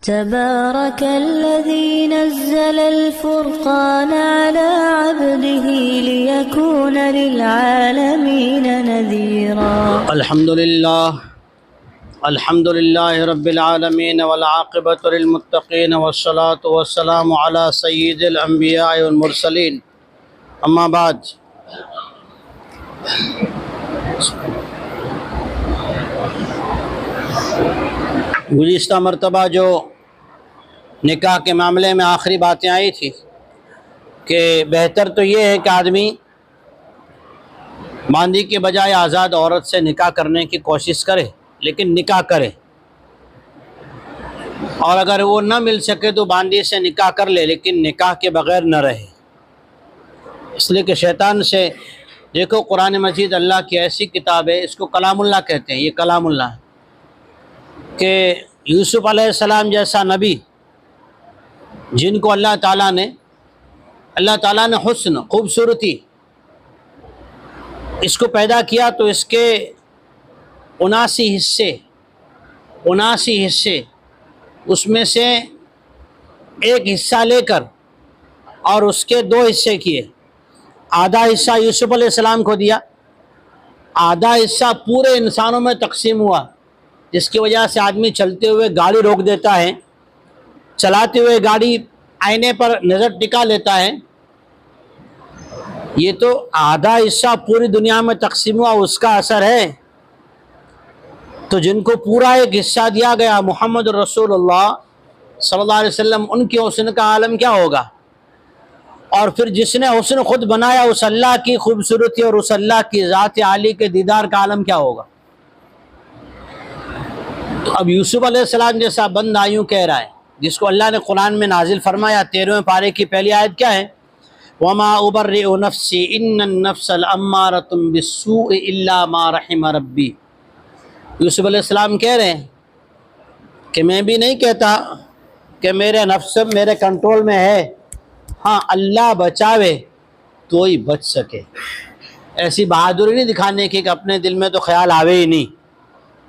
تبارك الذي نزل الفرقان على عبده ليكون للعالمين نذيرا. الحمد لله رب العالمين والعاقبة للمتقين والصلاة والسلام على سيد الأنبياء والمرسلين. اما بعد، گزشتہ مرتبہ جو نکاح کے معاملے میں آخری باتیں آئی تھی کہ بہتر تو یہ ہے کہ آدمی باندی کے بجائے آزاد عورت سے نکاح کرنے کی کوشش کرے، لیکن نکاح کرے، اور اگر وہ نہ مل سکے تو باندی سے نکاح کر لے، لیکن نکاح کے بغیر نہ رہے. اس لیے کہ شیطان سے، دیکھو قرآن مجید اللہ کی ایسی کتاب ہے، اس کو کلام اللہ کہتے ہیں، یہ کلام اللہ ہے، کہ یوسف علیہ السلام جیسا نبی جن کو اللہ تعالیٰ نے حسن، خوبصورتی اس کو پیدا کیا، تو اس کے 79 حصے اس میں سے ایک حصہ لے کر اور اس کے 2 حصے کیے. آدھا حصہ یوسف علیہ السلام کو دیا، آدھا حصہ پورے انسانوں میں تقسیم ہوا، جس کی وجہ سے آدمی چلتے ہوئے گاڑی روک دیتا ہے، چلاتے ہوئے گاڑی آئینے پر نظر ٹکا لیتا ہے. یہ تو آدھا حصہ پوری دنیا میں تقسیم ہوا، اس کا اثر ہے. تو جن کو پورا ایک حصہ دیا گیا محمد رسول اللہ صلی اللہ علیہ وسلم، ان کی حسن کا عالم کیا ہوگا؟ اور پھر جس نے حسن خود بنایا، اس اللہ کی خوبصورتی اور اس اللہ کی ذات عالی کے دیدار کا عالم کیا ہوگا؟ تو اب یوسف علیہ السلام جیسا بندہ یوں کہہ رہا ہے، جس کو اللہ نے قرآن میں نازل فرمایا. 13ویں پارے کی پہلی آیت کیا ہے؟ وَمَا أُبَرِّئُ نَفْسِي إِنَّ النَّفْسَ لَأَمَّارَةٌ بِالسُّوءِ إِلَّا مَا رَحِمَ رَبِّي. یوسف علیہ السلام کہہ رہے ہیں کہ میں بھی نہیں کہتا کہ میرے نفس میرے کنٹرول میں ہے، ہاں اللہ بچاوے تو ہی بچ سکے. ایسی بہادری نہیں دکھانے کی کہ اپنے دل میں تو خیال آوے ہی نہیں،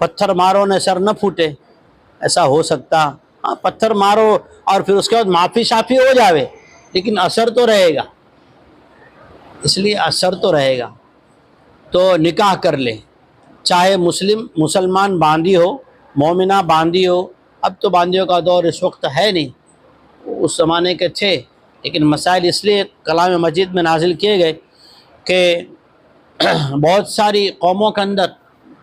پتھر مارو نہ سر نہ پھوٹے. ایسا ہو سکتا؟ ہاں، پتھر مارو اور پھر اس کے بعد معافی شافی ہو جاوے، لیکن اثر تو رہے گا. اس لیے اثر تو رہے گا. تو نکاح کر لے، چاہے مسلمان باندی ہو، مومنہ باندی ہو. اب تو باندیوں کا دور اس وقت ہے نہیں، اس زمانے کے تھے، لیکن مسائل اس لیے کلام مجید میں نازل کیے گئے کہ بہت ساری قوموں کے اندر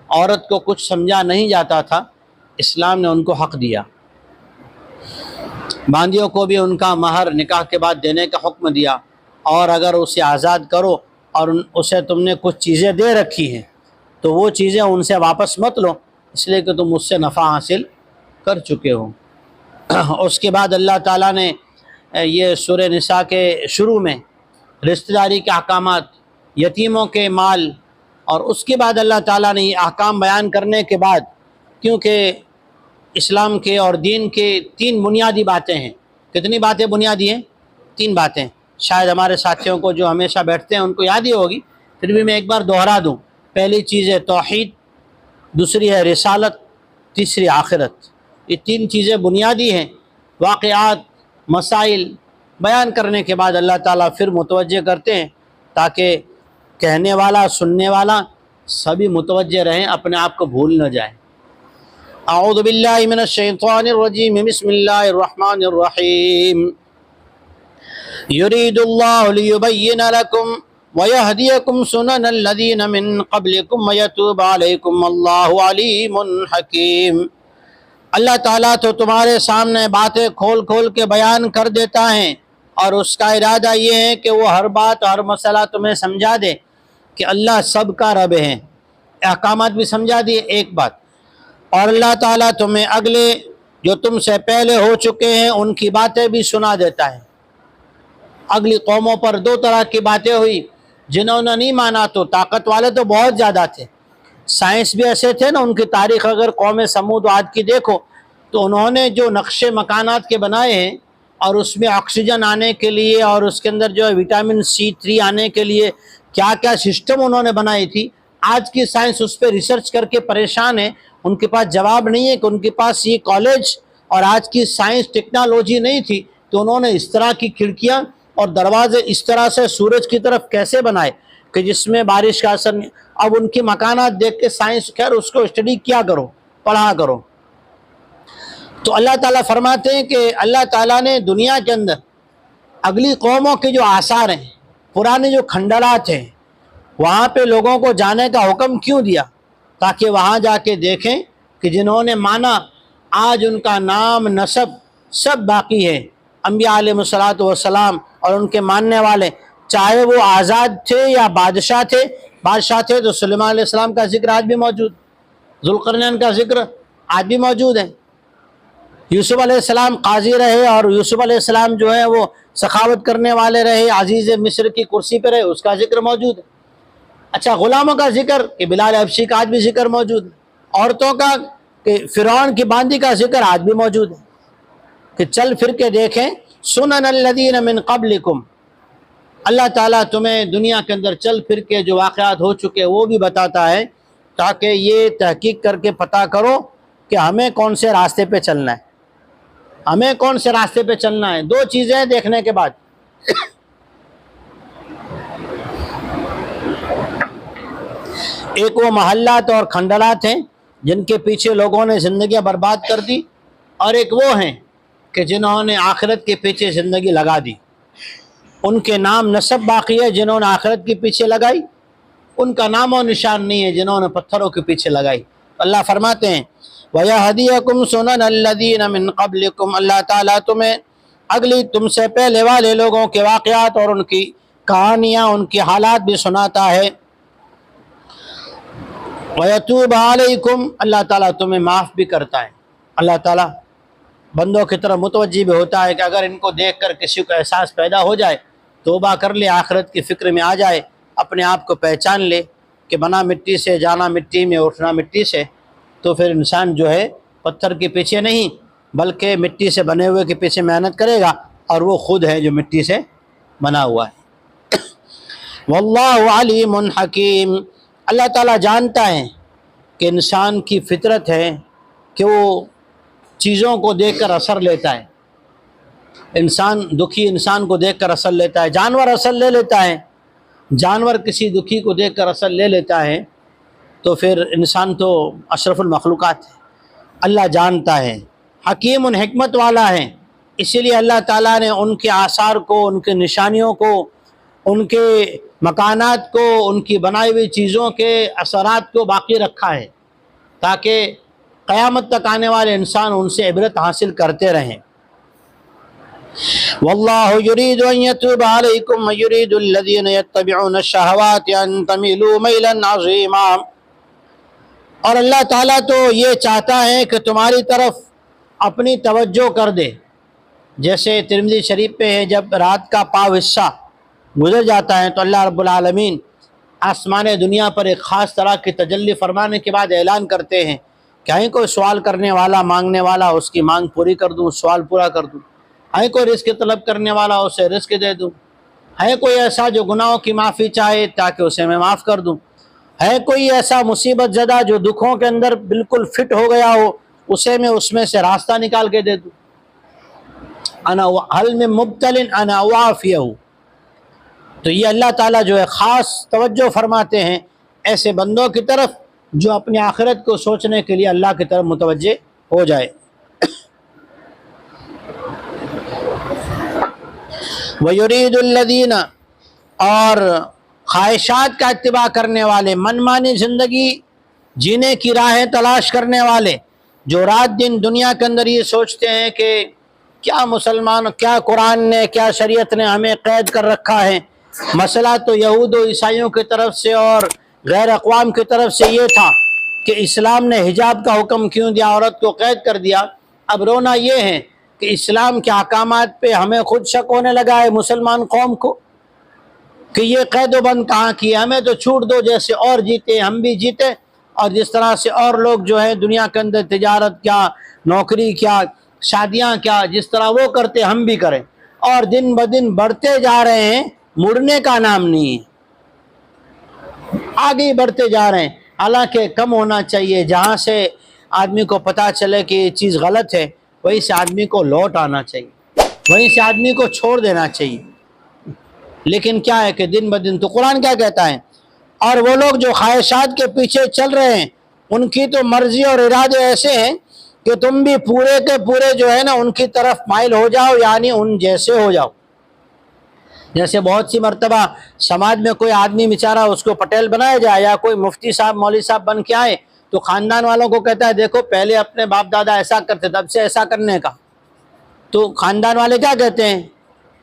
عورت کو کچھ سمجھا نہیں جاتا تھا، اسلام نے ان کو حق دیا. باندیوں کو بھی ان کا مہر نکاح کے بعد دینے کا حکم دیا، اور اگر اسے آزاد کرو اور اسے تم نے کچھ چیزیں دے رکھی ہیں تو وہ چیزیں ان سے واپس مت لو، اس لیے کہ تم اس سے نفع حاصل کر چکے ہو. اس کے بعد اللہ تعالیٰ نے یہ سورہ نساء کے شروع میں رشتہ داری کے احکامات، یتیموں کے مال، اور اس کے بعد اللہ تعالیٰ نے یہ احکام بیان کرنے کے بعد، کیونکہ اسلام کے اور دین کے 3 بنیادی باتیں ہیں. کتنی باتیں بنیادی ہیں؟ 3 باتیں. شاید ہمارے ساتھیوں کو جو ہمیشہ بیٹھتے ہیں ان کو یاد ہی ہوگی، پھر بھی میں ایک بار دہرا دوں. پہلی چیز ہے توحید، دوسری ہے رسالت، تیسری آخرت. یہ 3 چیزیں بنیادی ہیں. واقعات، مسائل بیان کرنے کے بعد اللہ تعالیٰ پھر متوجہ کرتے ہیں تاکہ کہنے والا، سننے والا سبھی متوجہ رہیں، اپنے آپ کو بھول نہ جائیں. اعوذ باللہ من الشیطان الرجیم، بسم اللہ الرحمن الرحیم. یرید اللہ لیبین لکم وَيَهْدِيَكُمْ سُنَنَ الَّذِينَ مِن قَبْلِكُمْ وَيَتُوبَ عَلَيْكُمْ وَاللَّهُ عَلِيمٌ حَكِيمٌ. اللہ تعالیٰ تو تمہارے سامنے باتیں کھول کھول کے بیان کر دیتا ہے، اور اس کا ارادہ یہ ہے کہ وہ ہر بات، ہر مسئلہ تمہیں سمجھا دے کہ اللہ سب کا رب ہے. احکامات بھی سمجھا دیے، ایک بات. اور اللہ تعالیٰ تمہیں اگلے جو تم سے پہلے ہو چکے ہیں ان کی باتیں بھی سنا دیتا ہے. اگلی قوموں پر 2 طرح کی باتیں ہوئی. جنہوں نے نہیں مانا تو طاقت والے تو بہت زیادہ تھے، سائنس بھی ایسے تھے نا. ان کی تاریخ اگر قوم سمود و عاد کی دیکھو تو انہوں نے جو نقشے مکانات کے بنائے ہیں، اور اس میں آکسیجن آنے کے لیے اور اس کے اندر جو ہے وٹامن C3 آنے کے لیے کیا کیا سسٹم انہوں نے بنائی تھی، آج کی سائنس اس پہ ریسرچ کر کے پریشان ہے. ان کے پاس جواب نہیں ہے کہ ان کے پاس یہ کالج اور آج کی سائنس ٹیکنالوجی نہیں تھی تو انہوں نے اس طرح کی کھڑکیاں اور دروازے اس طرح سے سورج کی طرف کیسے بنائے کہ جس میں بارش کا اثر نہیں۔ اب ان کی مکانات دیکھ کے سائنس، خیر اس کو اسٹڈی کیا کرو، پڑھا کرو۔ تو اللہ تعالیٰ فرماتے ہیں کہ اللہ تعالیٰ نے دنیا کے اندر اگلی قوموں کے جو آثار ہیں، پرانے جو کھنڈرات ہیں، وہاں پہ لوگوں کو جانے کا حکم کیوں دیا؟ تاکہ وہاں جا کے دیکھیں کہ جنہوں نے مانا آج ان کا نام نسب سب باقی ہے، انبیاء علیہ الصلوۃ والسلام اور ان کے ماننے والے، چاہے وہ آزاد تھے یا بادشاہ تھے تو سلیمان علیہ السلام کا ذکر آج بھی موجود، ذوالقرنین کا ذکر آج بھی موجود ہے، یوسف علیہ السلام قاضی رہے اور یوسف علیہ السلام جو ہے وہ سخاوت کرنے والے رہے، عزیز مصر کی کرسی پہ رہے، اس کا ذکر موجود ہے۔ اچھا، غلاموں کا ذکر کہ بلال حبشی کا آج بھی ذکر موجود ہے، عورتوں کا کہ فرعون کی باندی کا ذکر آج بھی موجود ہے، کہ چل پھر کے دیکھیں سنن الذین من قبلکم، اللہ تعالیٰ تمہیں دنیا کے اندر چل پھر کے جو واقعات ہو چکے وہ بھی بتاتا ہے، تاکہ یہ تحقیق کر کے پتہ کرو کہ ہمیں کون سے راستے پہ چلنا ہے، ہمیں کون سے راستے پہ چلنا ہے۔ دو چیزیں دیکھنے کے بعد، ایک وہ محلات اور کھنڈرات ہیں جن کے پیچھے لوگوں نے زندگیاں برباد کر دی، اور ایک وہ ہیں کہ جنہوں نے آخرت کے پیچھے زندگی لگا دی، ان کے نام نسب باقی ہے جنہوں نے آخرت کے پیچھے لگائی، ان کا نام و نشان نہیں ہے جنہوں نے پتھروں کے پیچھے لگائی۔ اللہ فرماتے ہیں وَيَهْدِيَكُمْ سُنَنَ الَّذِينَ مِن قَبْلِكُمْ، اللہ تعالیٰ تمہیں اگلی تم سے پہلے والے لوگوں کے واقعات اور ان کی کہانیاں، ان کی حالات بھی سناتا ہے۔ وَيَتُوبَ عَلَيْكُمْ، اللہ تعالیٰ تمہیں معاف بھی کرتا ہے۔ اللہ تعالیٰ بندوں کی طرف متوجہ بھی ہوتا ہے کہ اگر ان کو دیکھ کر کسی کو احساس پیدا ہو جائے، توبہ کر لے، آخرت کی فکر میں آ جائے، اپنے آپ کو پہچان لے کہ بنا مٹی سے، جانا مٹی میں، اٹھنا مٹی سے، تو پھر انسان جو ہے پتھر کے پیچھے نہیں بلکہ مٹی سے بنے ہوئے کے پیچھے محنت کرے گا، اور وہ خود ہے جو مٹی سے بنا ہوا ہے۔ واللہ علیم حکیم، اللہ تعالیٰ جانتا ہے کہ انسان کی فطرت ہے کہ وہ چیزوں کو دیکھ کر اثر لیتا ہے، انسان دکھی انسان کو دیکھ کر اثر لیتا ہے، جانور اثر لے لیتا ہے، جانور کسی دکھی کو دیکھ کر اثر لے لیتا ہے، تو پھر انسان تو اشرف المخلوقات ہے۔ اللہ جانتا ہے، حکیم حکمت والا ہے، اسی لیے اللہ تعالیٰ نے ان کے آثار کو، ان کے نشانیوں کو، ان کے مکانات کو، ان کی بنائی ہوئی چیزوں کے اثرات کو باقی رکھا ہے، تاکہ قیامت تک آنے والے انسان ان سے عبرت حاصل کرتے رہیں۔ واللہ یرید ان یتوب علیکم ویرید الذین یتبعون الشہوات ان تمیلوا میلا عظیما، اور اللہ تعالیٰ تو یہ چاہتا ہے کہ تمہاری طرف اپنی توجہ کر دے، جیسے ترمذی شریف پہ ہے جب رات کا پاو حصہ گزر جاتا ہے تو اللہ رب العالمین آسمان دنیا پر ایک خاص طرح کی تجلی فرمانے کے بعد اعلان کرتے ہیں کہ ہیں کوئی سوال کرنے والا، مانگنے والا، اس کی مانگ پوری کر دوں، سوال پورا کر دوں، ہے کوئی رزق طلب کرنے والا، اسے رزق دے دوں، ہے کوئی ایسا جو گناہوں کی معافی چاہے تاکہ اسے میں معاف کر دوں، ہے کوئی ایسا مصیبت زدہ جو دکھوں کے اندر بالکل فٹ ہو گیا ہو، اسے میں اس میں سے راستہ نکال کے دے دوں، انا حل میں مبتل انا وافیہ، تو یہ اللہ تعالیٰ جو ہے خاص توجہ فرماتے ہیں ایسے بندوں کی طرف جو اپنی آخرت کو سوچنے کے لیے اللہ کی طرف متوجہ ہو جائے۔ وَيُرِيدُ الَّذِينَ، اور خواہشات کا اتباع کرنے والے، من مانی زندگی جینے کی راہیں تلاش کرنے والے، جو رات دن دنیا کے اندر یہ سوچتے ہیں کہ کیا مسلمان، کیا قرآن نے، کیا شریعت نے ہمیں قید کر رکھا ہے۔ مسئلہ تو یہود و عیسائیوں کی طرف سے اور غیر اقوام کی طرف سے یہ تھا کہ اسلام نے حجاب کا حکم کیوں دیا، عورت کو قید کر دیا۔ اب رونا یہ ہے کہ اسلام کے احکامات پہ ہمیں خود شک ہونے لگا ہے مسلمان قوم کو کہ یہ قید و بند کہاں کی ہے، ہمیں تو چھوٹ دو، جیسے اور جیتے ہم بھی جیتے، اور جس طرح سے اور لوگ جو ہے دنیا کے اندر تجارت کیا، نوکری کیا، شادیاں کیا، جس طرح وہ کرتے ہم بھی کریں، اور دن بدن بڑھتے جا رہے ہیں، مڑنے کا نام نہیں ہے، آگے ہی بڑھتے جا رہے ہیں، حالانکہ کم ہونا چاہیے۔ جہاں سے آدمی کو پتہ چلے کہ یہ چیز غلط ہے وہیں سے آدمی کو لوٹ آنا چاہیے، وہیں سے آدمی کو چھوڑ دینا چاہیے۔ لیکن کیا ہے کہ دن بدن تو قرآن کیا کہتا ہے، اور وہ لوگ جو خواہشات کے پیچھے چل رہے ہیں ان کی تو مرضی اور ارادے ایسے ہیں کہ تم بھی پورے کے پورے جو ہے نا ان کی طرف مائل ہو جاؤ، یعنی ان جیسے ہو جاؤ۔ جیسے بہت سی مرتبہ سماج میں کوئی آدمی بیچارہ اس کو پٹیل بنایا جائے یا کوئی مفتی صاحب مولوی صاحب بن کے آئے تو خاندان والوں کو کہتا ہے دیکھو پہلے اپنے باپ دادا ایسا کرتے تب سے ایسا کرنے کا، تو خاندان والے کیا کہتے ہیں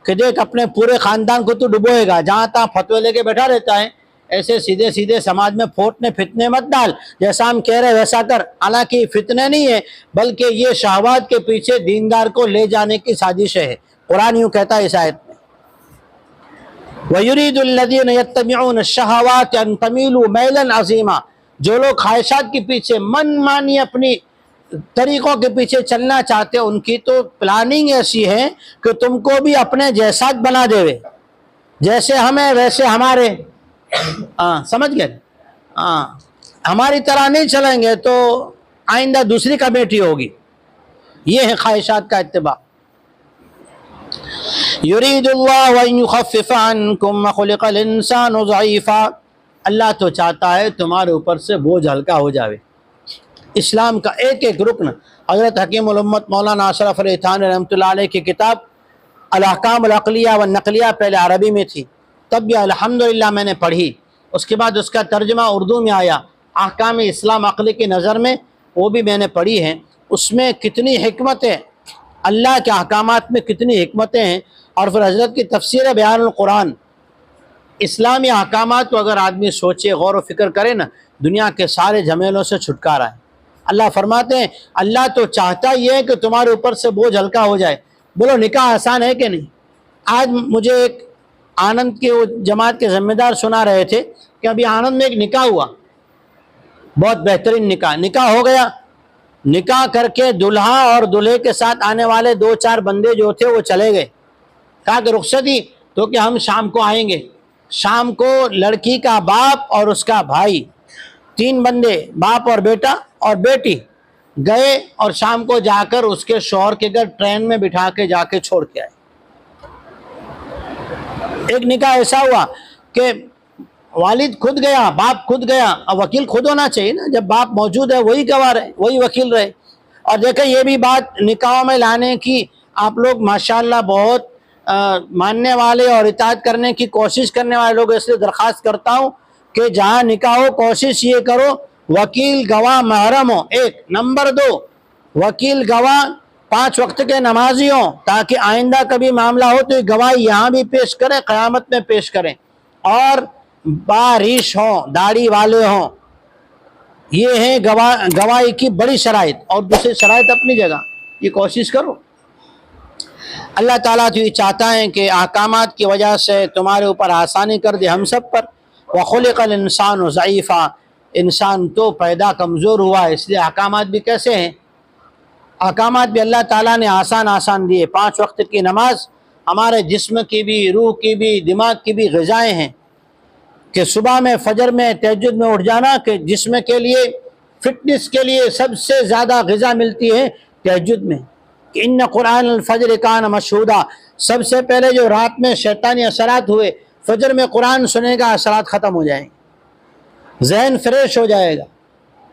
کہ دیکھ اپنے پورے خاندان کو تو ڈبوئے گا، جہاں تہاں فتوے لے کے بیٹھا رہتا ہے، ایسے سیدھے سیدھے سماج میں پھوٹنے فتنے مت ڈال، جیسا ہم کہہ رہے ویسا کر۔ حالانکہ فتنے نہیں ہے بلکہ یہ شہوات کے پیچھے دیندار کو لے جانے کی سازش ہے۔ قرآن یوں کہتا ہے اس آیت میں، وَيُرِيدُ الَّذِينَ يَتَّبِعُونَ الشَّهَوَاتِ أَن تَمِيلُوا مَيْلًا عَظِيمًا، جو لوگ خواہشات کے پیچھے من مانی اپنی طریقوں کے پیچھے چلنا چاہتے ہیں ان کی تو پلاننگ ایسی ہے کہ تم کو بھی اپنے جیسا بنا دے، جیسے ہمیں ویسے ہمارے، سمجھ گئے؟ ہماری طرح نہیں چلیں گے تو آئندہ دوسری کمیٹی ہوگی۔ یہ ہے خواہشات کا اتباع۔ یرید اللہ ان یخفف عنکم وخلق الانسان ضعیفا، اللہ تو چاہتا ہے تمہارے اوپر سے بوجھ ہلکا ہو جاوے۔ اسلام کا ایک ایک رکن، حضرت حکیم الامت مولانا اشرف علی تھانوی رحمۃ اللہ علیہ کی کتاب الاحکام العقلیہ والنقلیہ پہلے عربی میں تھی، تب بھی الحمدللہ میں نے پڑھی، اس کے بعد اس کا ترجمہ اردو میں آیا، احکام اسلام عقلی کی نظر میں، وہ بھی میں نے پڑھی ہے۔ اس میں کتنی حکمتیں، اللہ کے احکامات میں کتنی حکمتیں ہیں، اور پھر حضرت کی تفسیر بیان القرآن، اسلامی احکامات کو اگر آدمی سوچے غور و فکر کرے نا، دنیا کے سارے جھمیلوں سے چھٹکارا ہے۔ اللہ فرماتے ہیں اللہ تو چاہتا یہ ہے کہ تمہارے اوپر سے بوجھ ہلکا ہو جائے۔ بولو نکاح آسان ہے کہ نہیں؟ آج مجھے ایک آنند کے جماعت کے ذمہ دار سنا رہے تھے کہ ابھی آنند میں ایک نکاح ہوا، بہت بہترین نکاح ہو گیا، نکاح کر کے دلہا اور دلہے کے ساتھ آنے والے 2-4 بندے جو تھے وہ چلے گئے، کہا کہ رخصتی تو کہ ہم شام کو آئیں گے۔ شام کو لڑکی کا باپ اور اس کا بھائی، 3 بندے، باپ اور بیٹا اور بیٹی گئے، اور شام کو جا کر اس کے شوہر کے گھر ٹرین میں بٹھا کے جا کے چھوڑ کے آئے۔ ایک نکاح ایسا ہوا کہ والد خود گیا، باپ خود گیا، اور وکیل خود ہونا چاہیے نا، جب باپ موجود ہے وہی گواہ رہے، وہی وکیل رہے۔ اور دیکھیں یہ بھی بات نکاحوں میں لانے کی آپ لوگ ماشاءاللہ بہت ماننے والے اور اطاعت کرنے کی کوشش کرنے والے لوگ، اس لیے درخواست کرتا ہوں کہ جہاں نکاح ہو کوشش یہ کرو وکیل گواہ محرم ہو، 1 نمبر 2 وکیل گواہ 5 وقت کے نمازی ہوں، تاکہ آئندہ کبھی معاملہ ہو تو یہ گواہی یہاں بھی پیش کریں، قیامت میں پیش کریں، اور باریش ہوں، داڑھی والے ہوں۔ یہ ہے گواہی کی بڑی شرائط، اور دوسری شرائط اپنی جگہ، یہ کوشش کرو۔ اللہ تعالیٰ تو یہ چاہتا ہے کہ احکامات کی وجہ سے تمہارے اوپر آسانی کر دے، ہم سب پر۔ وَخُلِقَ الْإِنسَانُ ضَعِيفًا، انسان تو پیدا کمزور ہوا ہے، اس لیے احکامات بھی کیسے ہیں؟ احکامات بھی اللہ تعالیٰ نے آسان دیے۔ 5 وقت کی نماز ہمارے جسم کی بھی، روح کی بھی، دماغ کی بھی غذائیں ہیں، کہ صبح میں فجر میں تہجد میں اٹھ جانا، کہ جسم کے لیے فٹنس کے لیے سب سے زیادہ غذا ملتی ہے تہجد میں، کہ ان قرآن الفجر کان مشہودا، سب سے پہلے جو رات میں شیطانی اثرات ہوئے، فجر میں قرآن سنے گا اثرات ختم ہو جائیں گے، ذہن فریش ہو جائے گا،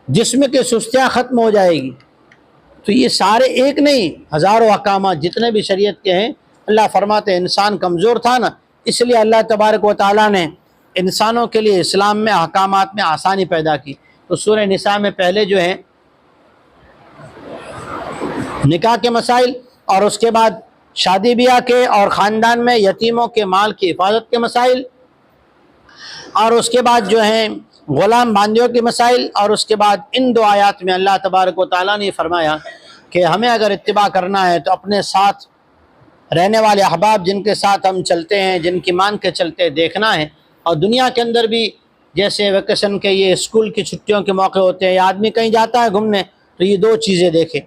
جسم کی سستیاں ختم ہو جائے گی۔ تو یہ سارے ایک نہیں، ہزاروں احکامات جتنے بھی شریعت کے ہیں۔ اللہ فرماتے ہیں انسان کمزور تھا نا، اس لیے اللہ تبارک و تعالیٰ نے انسانوں کے لیے اسلام میں احکامات میں آسانی پیدا کی۔ تو سورہ نساء میں پہلے جو ہے نکاح کے مسائل، اور اس کے بعد شادی بیاہ کے اور خاندان میں یتیموں کے مال کی حفاظت کے مسائل، اور اس کے بعد جو ہیں غلام باندیوں کے مسائل، اور اس کے بعد ان 2 آیات میں اللہ تبارک و تعالیٰ نے فرمایا کہ ہمیں اگر اتباع کرنا ہے تو اپنے ساتھ رہنے والے احباب جن کے ساتھ ہم چلتے ہیں، جن کی مان کے چلتے دیکھنا ہے، اور دنیا کے اندر بھی جیسے ویکیشن کے یہ اسکول کی چھٹیوں کے موقع ہوتے ہیں، یا آدمی کہیں جاتا ہے گھومنے، تو یہ 2 چیزیں دیکھیں۔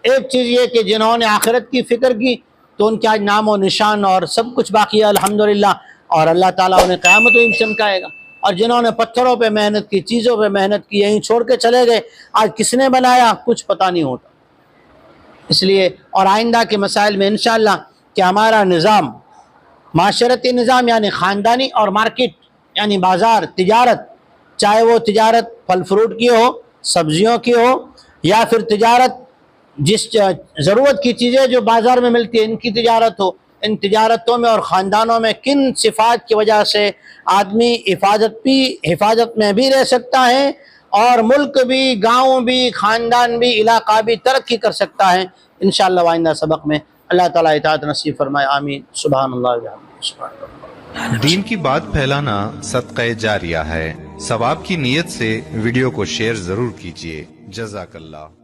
ایک چیز یہ کہ جنہوں نے آخرت کی فکر کی تو ان کے آج نام و نشان اور سب کچھ باقی ہے الحمدللہ، اور اللہ تعالیٰ انہیں قیامت میں چمکائے گا۔ اور جنہوں نے پتھروں پہ محنت کی، چیزوں پہ محنت کی، یہیں چھوڑ کے چلے گئے، آج کس نے بنایا کچھ پتہ نہیں ہوتا۔ اس لیے اور آئندہ کے مسائل میں انشاءاللہ کہ ہمارا نظام، معاشرتی نظام یعنی خاندانی اور مارکیٹ یعنی بازار تجارت، چاہے وہ تجارت پھل فروٹ کی ہو، سبزیوں کی ہو، یا پھر تجارت جس ضرورت کی چیزیں جو بازار میں ملتی ہیں ان کی تجارت ہو، ان تجارتوں میں اور خاندانوں میں کن صفات کی وجہ سے آدمی حفاظت میں بھی رہ سکتا ہے اور ملک بھی، گاؤں بھی، خاندان بھی، علاقہ بھی ترقی کر سکتا ہے، انشاءاللہ آئندہ سبق میں اللہ تعالیٰ اطاعت نصیب فرمائے، آمین۔ سبحان اللہ و بحمدہ، سبحان اللہ۔ دین کی بات پھیلانا صدقہ جاریہ ہے، ثواب کی نیت سے ویڈیو کو شیئر ضرور کیجیے۔ جزاک اللہ۔